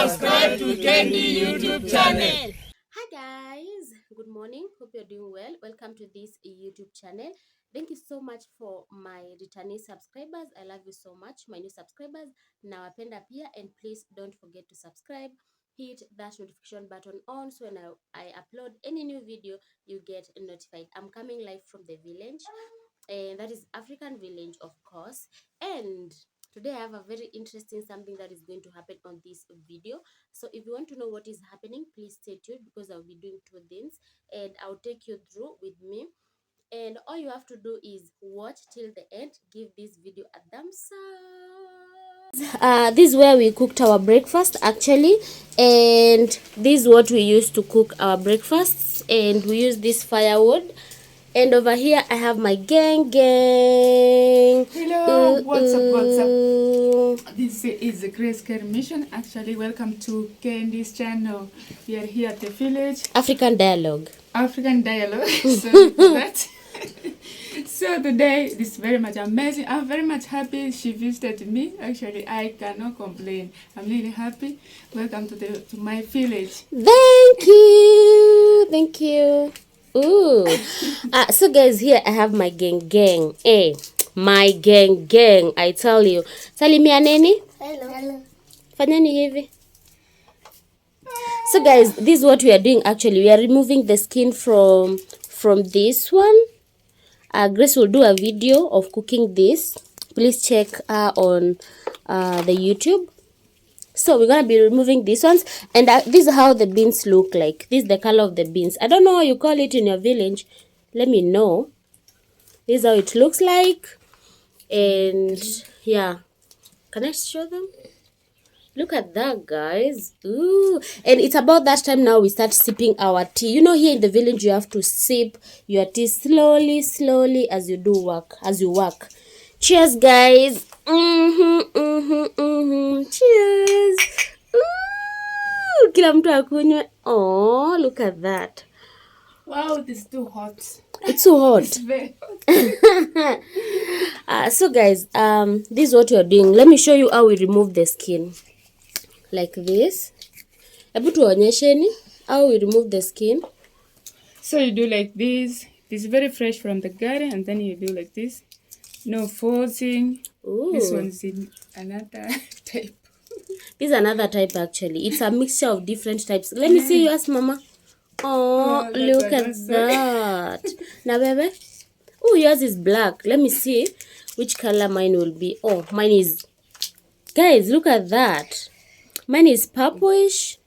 subscribe to Candy YouTube channel. Hi guys, good morning. Hope you're doing well. Welcome to this YouTube channel. Thank you so much for my returning subscribers. I love you so much, my new subscribers. Nawapenda pia, and please don't forget to subscribe. Hit that notification button on so when I upload any new video, you get notified. I'm coming live from the village, and that is African village, of course. And today I have a very interesting something that is going to happen on this video. So if you want to know what is happening, please stay tuned because I'll be doing two things and I'll take you through with me. And all you have to do is watch till the end. Give this video a thumbs up. This is where we cooked our breakfast actually, and this is what we used to cook our breakfasts, and we use this firewood. And over here I have my gang. Hello, what's up? This is the Grace Care Mission. Actually, welcome to Candy's channel. We are here at the village. African Dialogue. Sorry for that. So today, this is very much amazing. I'm very much happy she visited me. Actually, I cannot complain. I'm really happy. Welcome to my village. Thank you. Ooh. So guys, here I have my gang. My gang. I tell you. Salimia neni? Hello. Fanyeni hivi. So guys, this is what we are doing actually. We are removing the skin from this one. Grace will do a video of cooking this. Please check on the YouTube. So we're gonna be removing these ones, and this is how the beans look like. This is the color of the beans. I don't know how you call it in your village. Let me know. This is how it looks like, and yeah, can I show them? Look at that, guys. Ooh. And it's about that time now we start sipping our tea. You know, here in the village you have to sip your tea slowly as you work. Cheers, guys. Cheers. Ooh, kila mtu akunywe. Oh, look at that. Wow, this is too hot. It's so hot. It's very hot. So guys, this is what we are doing. Let me show you how we remove the skin. Like this. Hebu tuonyesheni how we remove the skin. So you do like this. This is very fresh from the garden, and then you do like this. No forcing. Ooh. This one's in another type. This is another type actually. It's a mixture of different types. Let me see yours, Mama. Oh, look at that. Now, baby. Oh, yours is black. Let me see which color mine will be. Oh, mine is... Guys, look at that. Mine is purplish.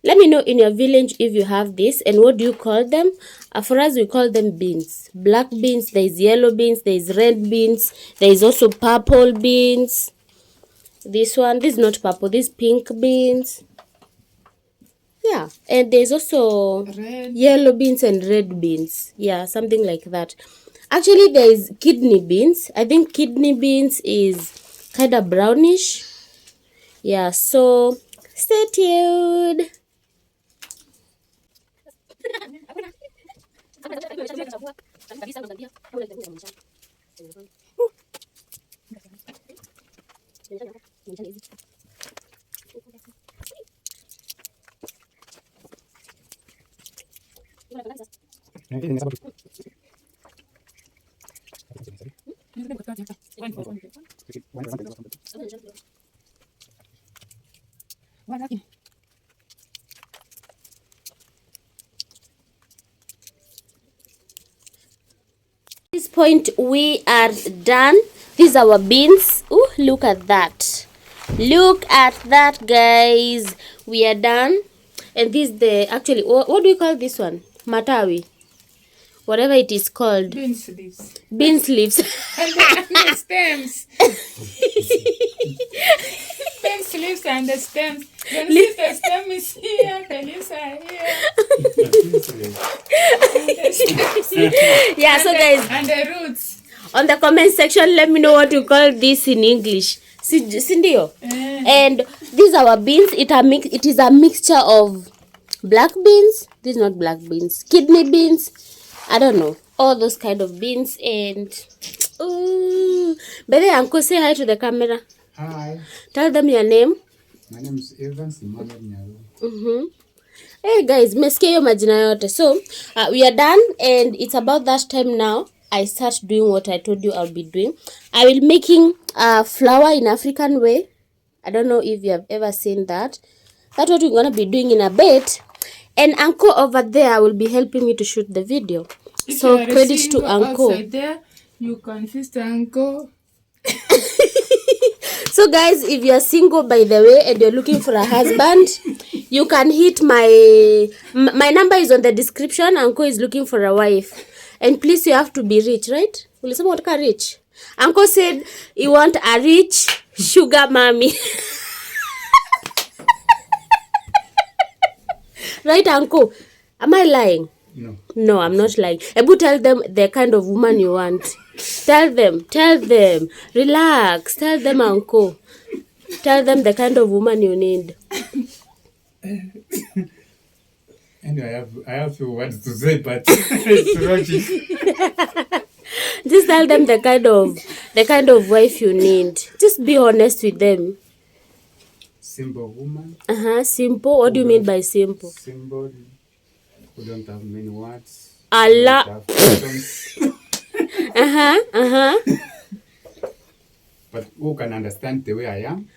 Let me know in your village if you have this and what do you call them. For us, we call them beans. Black beans, there is yellow beans, there is red beans, there is also purple beans. This one, this is not purple, this is pink beans. Yeah, and there's also yellow beans and red beans. Yeah, something like that. Actually, there is kidney beans. I think kidney beans is kind of brownish. Yeah, so stay tuned. At this point we are done. These are our beans. Ooh, look at that. Look at that, guys. We are done. And this is the actually what do you call this one? Matawi. Whatever it is called. Beans leaves. Beans leaves. And the stems. Beans leaves and the stems. The stem is here, the leaves are here. Yeah, so guys. And the roots. On the comment section, let me know what you call this in English. Sindio. And these are our beans. It is a mixture of black beans. These are not black beans. Kidney beans. I don't know. All those kind of beans. And ooh. By the way, Uncle, say hi to the camera. Hi. Tell them your name. My name is Evans Emmanuel Nyaru. Hey guys, mmesikia hiyo majina yote. So, we are done and it's about that time now. I start doing what I told you I'll be doing. I will making flour in African way. I don't know if you have ever seen that. That's what we're going to be doing in a bit. And Uncle over there will be helping me to shoot the video. If So, you are credit to Uncle. Outside there, you confuse the Uncle. So guys, if you're single by the way and you're looking for a husband, you can hit my number is on the description. Uncle is looking for a wife. And please, you have to be rich, right? Ulisema unataka rich. Uncle said you want a rich sugar mommy. Right, Uncle? Am I lying? No. No, I'm not lying. Ebu, tell them the kind of woman you want. Tell them. Relax. Tell them, Uncle. Tell them the kind of woman you need. Anyway, I have few words to say, but it's logic. Just tell them the kind of wife you need. Just be honest with them. Simple woman. Simple. What do you mean by simple? Simple. Who don't have many words. Allah. But who can understand the way I am?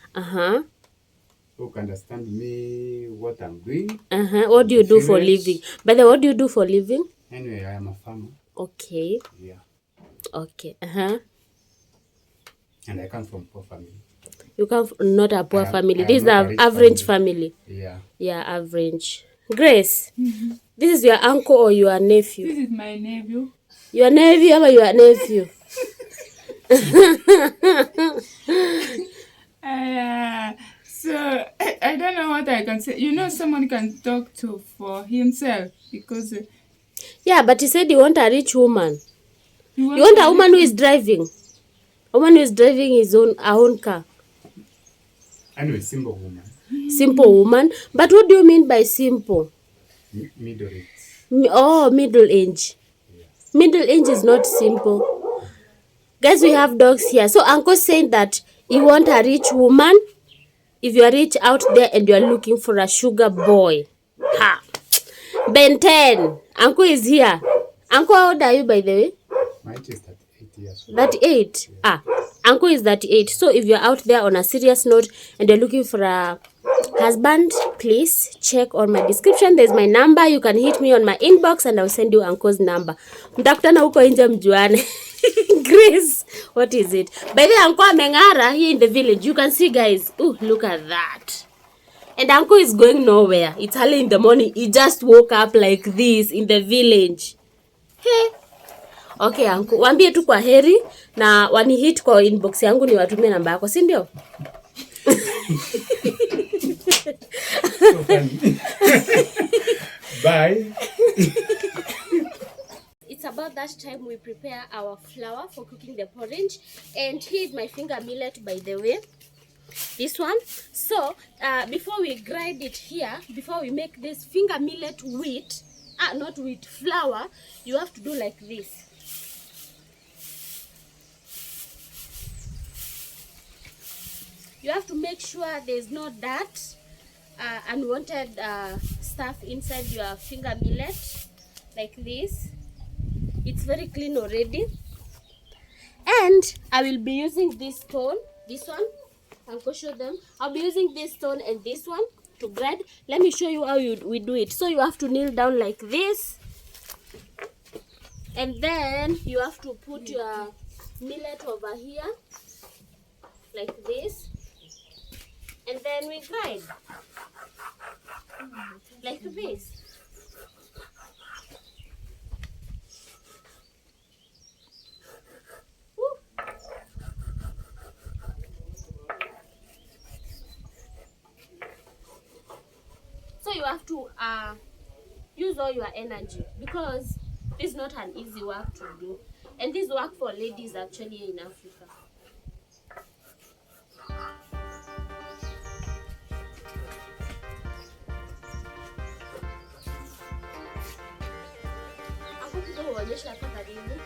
Who can understand me, what I'm doing? What do you do for living? By the way, what do you do for living? Anyway, I am a farmer. Okay. Yeah. Okay. And I come from poor family. You come from not a poor family. This is an an average family. Yeah. Yeah, average. Grace, this is your uncle or your nephew? This is my nephew. Your nephew or your nephew? So I don't know what I can say. You know, someone can talk to for himself because. Yeah, but he said you want a rich woman. You want a woman who is driving. A woman who is driving his own car. Anyway, simple woman. Simple woman. But what do you mean by simple? Middle age. Oh, middle age. Yes. Middle age is not simple. Guys, we have dogs here. So Uncle saying that you want a rich woman. If you are rich out there and you are looking for a sugar boy. Ha! Ben 10. Uncle is here. Uncle, how old are you by the way? My age is 38 years old. 38? Yeah. Uncle is 38. So if you're out there on a serious note and you're looking for a husband, please check on my description. There's my number. You can hit me on my inbox and I'll send you Uncle's number. Mtakutana huko nje mjuane. Grace, what is it? By the way, Uncle ameng'ara here in the village. You can see, guys. Oh, look at that. And Uncle is going nowhere. It's early in the morning. He just woke up like this in the village. Hey. Okay, Uncle. Waambie tu kwa heri na wanihit kwa inbox yangu ni watumie namba yako, si ndio? So funny. Bye. It's about that time we prepare our flour for cooking the porridge. And here is my finger millet, by the way. This one. So, before we grind it here, before we make this finger millet wheat, not wheat, flour, you have to do like this. You have to make sure there's no dirt, unwanted stuff inside your finger millet, like this. It's very clean already. And I will be using this stone, this one. I'll go show them. I'll be using this stone and this one to grind. Let me show you how we do it. So you have to kneel down like this. And then you have to put your millet over here, like this. And then we grind like this. Woo. So you have to use all your energy because this is not an easy work to do. And this work for ladies actually in Africa. Uonyesha hapa karibu.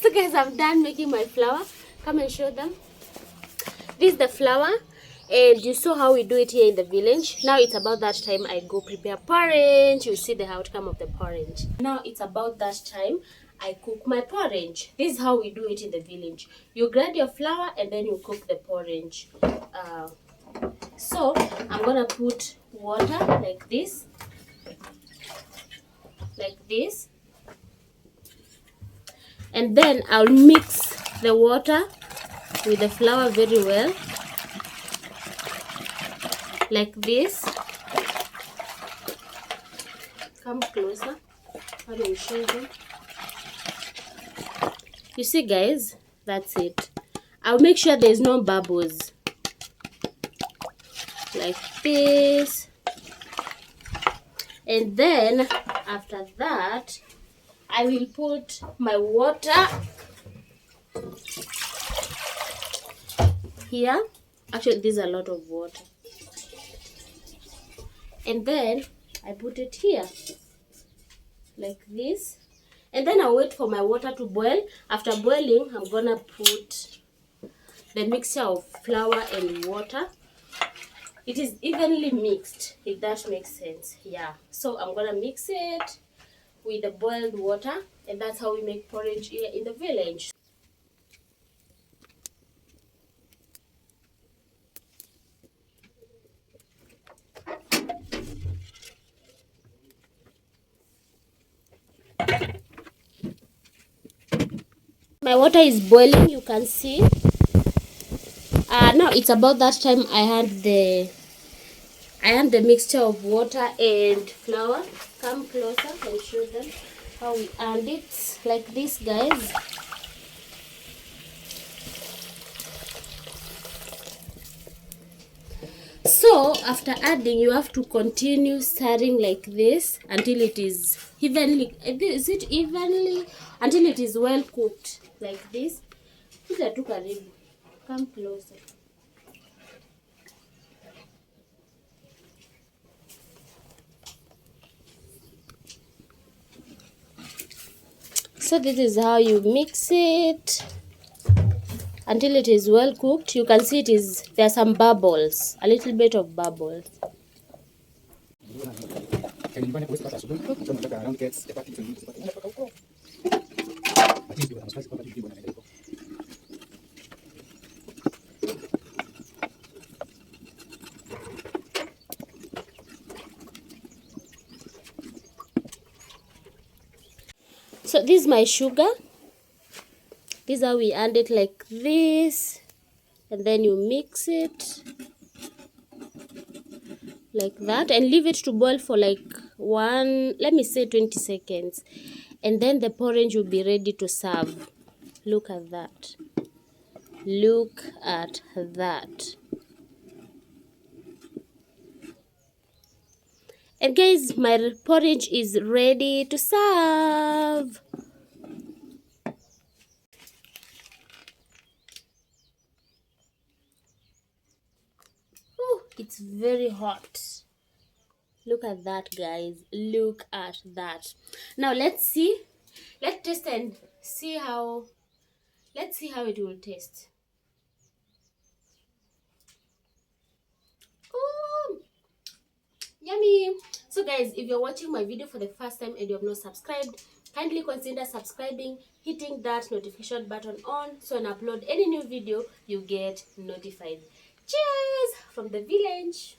So guys, I'm done making my flour. Come and show them. This is the flour, and you saw how we do it here in the village. Now it's about that time I go prepare porridge. You see the outcome of the porridge. Now it's about that time I cook my porridge. This is how we do it in the village. You grind your flour and then you cook the porridge. So I'm gonna put water like this, and then I'll mix the water with the flour very well, like this. Come closer. I will show you. You see guys, that's it. I'll make sure there's no bubbles, like this. And then after that, I will put my water here. Actually, there's a lot of water. And then I put it here, like this. And then I'll wait for my water to boil. After boiling, I'm gonna put the mixture of flour and water. It is evenly mixed, if that makes sense. Yeah. So I'm gonna mix it with the boiled water, and that's how we make porridge here in the village. My water is boiling, you can see. Now it's about that time I had the mixture of water and flour. Come closer and show them how we add it, like this guys. So after adding, you have to continue stirring like this until it is evenly, until it is well cooked, like this. Come closer. So this is how you mix it until it is well cooked. You can see there are some bubbles, a little bit of bubbles. So this is my sugar. This is how we add it, like this, and then you mix it like that and leave it to boil for like 20 seconds, and then the porridge will be ready to serve. Look at that. Look at that. And guys, my porridge is ready to serve. Oh, it's very hot. Look at that, guys. Look at that. Now let's see. Let's taste and see how. Let's see how it will taste. Oh, yummy. So guys, if you're watching my video for the first time and you have not subscribed, kindly consider subscribing, hitting that notification button on, so when I upload any new video, you get notified. Cheers from the village.